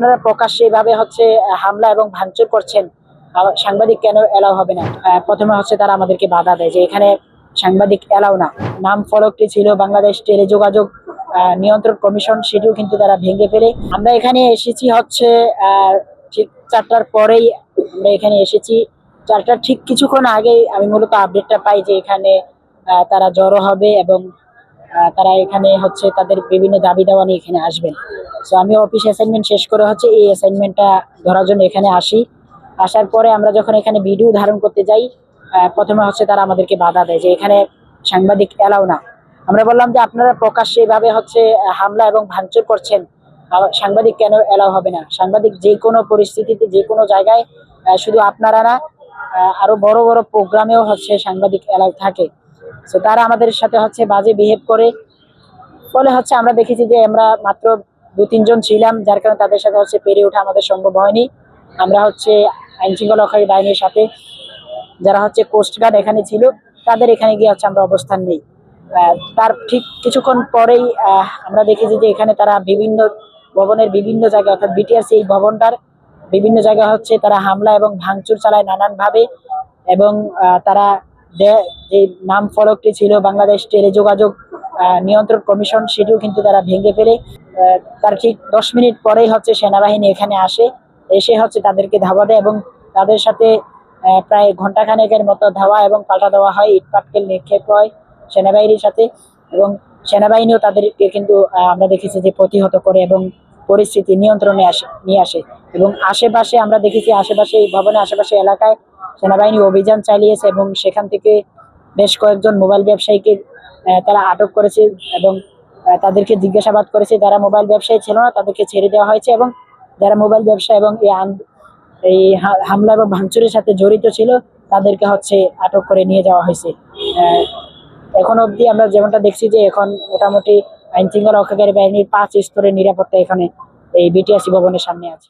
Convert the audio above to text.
আপনারা প্রকাশ্যে এভাবে হামলা এবং ভাঙচুর করছেন, সাংবাদিক কেন এলাও হবে না? প্রথমে তারা আমাদেরকে বাধা দেয় যে এখানে সাংবাদিক এলাও না। নাম ফলকটি ছিল বাংলাদেশ টেলিযোগাযোগ নিয়ন্ত্রণ কমিশন, সেটিও কিন্তু তারা ভেঙে ফেলে। আমরা এখানে এসেছি ঠিক 4টার পরেই আমরা এখানে এসেছি। 4টার ঠিক কিছুক্ষণ আগেই আমি মূলত আপডেটটা পাই যে এখানে তারা জড়ো হবে এবং তারা এখানে তাদের বিভিন্ন দাবি দাওয়া নিয়ে এখানে আসবেন। তো আমি অফিস অ্যাসাইনমেন্ট শেষ করে এই অ্যাসাইনমেন্টটা ধরার জন্য এখানে আসি। আসার পরে আমরা যখন এখানে ভিডিও ধারণ করতে যাই, প্রথমে তারা আমাদেরকে বাধা দেয় যে এখানে সাংবাদিক এলাও না। আমরা বললাম যে আপনারা প্রকাশ্যে এভাবে হামলা এবং ভাঙচুর করছেন, সাংবাদিক কেন এলাও হবে না? সাংবাদিক যে কোনো পরিস্থিতিতে যে কোনো জায়গায়, শুধু আপনারা না, আরো বড় বড় প্রোগ্রামেও সাংবাদিক এলাও থাকে। তো তারা আমাদের সাথে বাজে বিহেভ করে। ফলে আমরা দেখেছি যে আমরা মাত্র 2-3 জন ছিলাম, যার কারণে তাদের সাথে পেরিয়ে ওঠা আমাদের সম্ভব হয়নি। আমরা আইন শৃঙ্খলা রক্ষাকারী বাহিনীর সাথে যারা কোস্ট গার্ড এখানে ছিল, তাদের এখানে গিয়ে আমরা অবস্থান নেই। তার ঠিক কিছুক্ষণ পরেই আমরা দেখেছি যে এখানে তারা বিভিন্ন ভবনের বিভিন্ন জায়গায়, অর্থাৎ বিটিআরসি এই ভবনটার বিভিন্ন জায়গা তারা হামলা এবং ভাঙচুর চালায় নানান ভাবে। এবং তারা যে নাম ফলকটি ছিল বাংলাদেশ টেলিযোগাযোগ নিয়ন্ত্রণ কমিশন, সেটিও কিন্তু তারা ভেঙে ফেলে। তার ঠিক 10 মিনিট পরেই সেনাবাহিনী এখানে আসে, এসে তাদেরকে ধাওয়া দেয় এবং তাদের সাথে প্রায় ঘন্টাখানেকের মতো ধাওয়া এবং পাল্টা দেওয়া হয়, ইট পাটকেল নিক্ষেপ হয় সেনাবাহিনীর সাথে। এবং সেনাবাহিনীও তাদেরকে কিন্তু আমরা দেখেছি যে প্রতিহত করে এবং পরিস্থিতি নিয়ন্ত্রণে নিয়ে আসে। এবং আশেপাশে আমরা দেখেছি, আশেপাশে এই ভবনের আশেপাশে এলাকায় সেনাবাহিনী অভিযান চালিয়েছে এবং সেখান থেকে বেশ কয়েকজন মোবাইল ব্যবসায়ীকে তারা আটক করেছে এবং তাদেরকে জিজ্ঞাসাবাদ করেছে। যারা মোবাইল ব্যবসায়ী ছিল না তাদেরকে ছেড়ে দেওয়া হয়েছে এবং যারা মোবাইল ব্যবসা এবং এই হামলা এবং ভাঙচুরের সাথে জড়িত ছিল তাদেরকে আটক করে নিয়ে যাওয়া হয়েছে। এখন অবধি আমরা যেমনটা দেখছি যে এখন মোটামুটি আইন শৃঙ্খলা রক্ষাকারী বাহিনীর 5 স্তরের নিরাপত্তা এখানে এই বিটিআরসি ভবনের সামনে আছে।